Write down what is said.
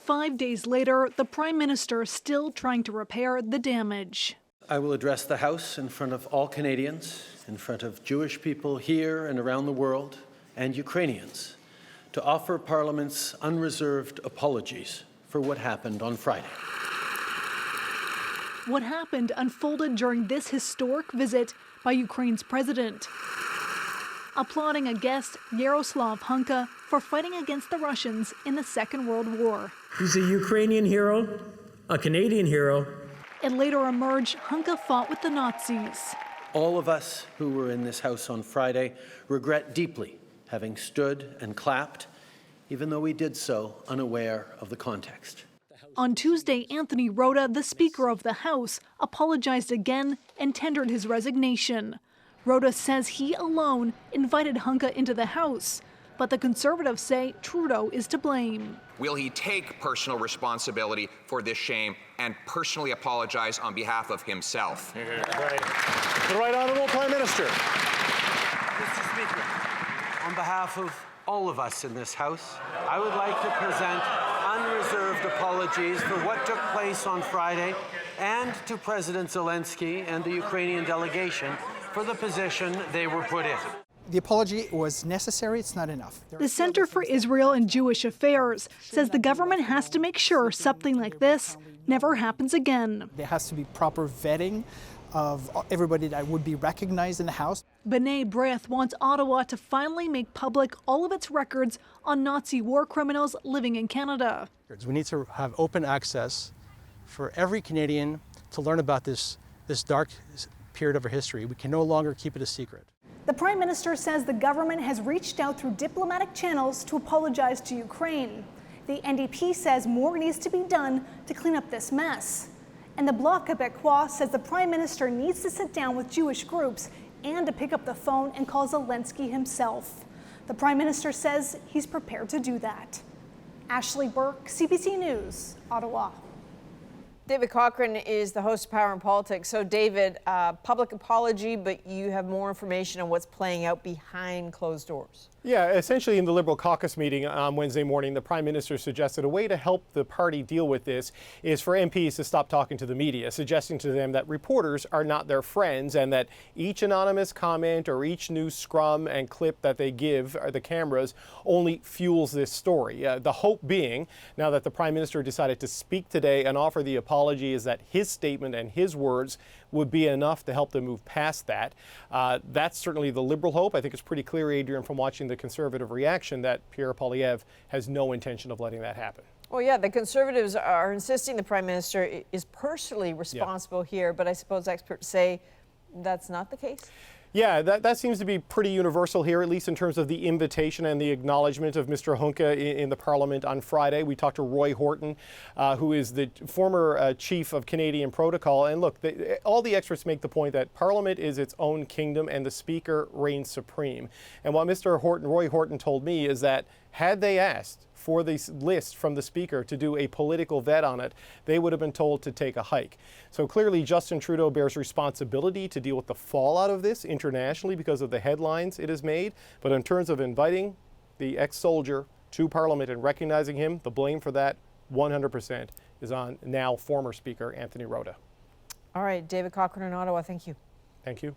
5 days later, the Prime Minister is still trying to repair the damage. I will address the House in front of all Canadians, in front of Jewish people here and around the world, and Ukrainians, to offer Parliament's unreserved apologies for what happened on Friday. What happened unfolded during this historic visit by Ukraine's president, applauding a guest, Yaroslav Hunka, for fighting against the Russians in the Second World War. He's a Ukrainian hero, a Canadian hero. It later emerged Hunka fought with the Nazis. All of us who were in this House on Friday regret deeply having stood and clapped, even though we did so unaware of the context. On Tuesday, Anthony Rota, the Speaker of the House, apologized again and tendered his resignation. Rota says he alone invited Hunka into the House, but the Conservatives say Trudeau is to blame. Will he take personal responsibility for this shame and personally apologize on behalf of himself? The Right Honourable Prime Minister. Mr. Speaker, on behalf of all of us in this House, I would like to present unreserved apologies for what took place on Friday, and to President Zelensky and the Ukrainian delegation for the position they were put in. The apology was necessary, it's not enough. The Center for Israel and Jewish Affairs says the government has to make sure something like this never happens again. There has to be proper vetting of everybody that would be recognized in the House. B'nai B'rith wants Ottawa to finally make public all of its records on Nazi war criminals living in Canada. We need to have open access for every Canadian to learn about this dark period of our history. We can no longer keep it a secret. The Prime Minister says the government has reached out through diplomatic channels to apologize to Ukraine. The NDP says more needs to be done to clean up this mess. And the Bloc Québécois says the Prime Minister needs to sit down with Jewish groups and to pick up the phone and call Zelensky himself. The Prime Minister says he's prepared to do that. Ashley Burke, CBC News, Ottawa. David Cochrane is the host of Power and Politics. So, David, public apology, but you have more information on what's playing out behind closed doors. Yeah, essentially in the Liberal caucus meeting on Wednesday morning, the Prime Minister suggested a way to help the party deal with this is for MPs to stop talking to the media, suggesting to them that reporters are not their friends and that each anonymous comment or each news scrum and clip that they give the cameras only fuels this story. The hope being, now that the Prime Minister decided to speak today and offer the apology, is that his statement and his words would be enough to help them move past that. That's certainly the Liberal hope. I think it's pretty clear, Adrienne, from watching the Conservative reaction that Pierre Poilievre has no intention of letting that happen. Well, yeah, the Conservatives are insisting the Prime Minister is personally responsible here, but I suppose experts say that's not the case? Yeah, that seems to be pretty universal here, at least in terms of the invitation and the acknowledgement of Mr. Hunka in the Parliament on Friday. We talked to Roy Horton, who is the former chief of Canadian Protocol. And look, all the experts make the point that Parliament is its own kingdom and the Speaker reigns supreme. And what Roy Horton told me is that had they asked for this list from the Speaker to do a political vet on it, they would have been told to take a hike. So clearly Justin Trudeau bears responsibility to deal with the fallout of this internationally because of the headlines it has made. But in terms of inviting the ex-soldier to Parliament and recognizing him, the blame for that 100% is on now former Speaker Anthony Rota. All right, David Cochrane in Ottawa, thank you. Thank you.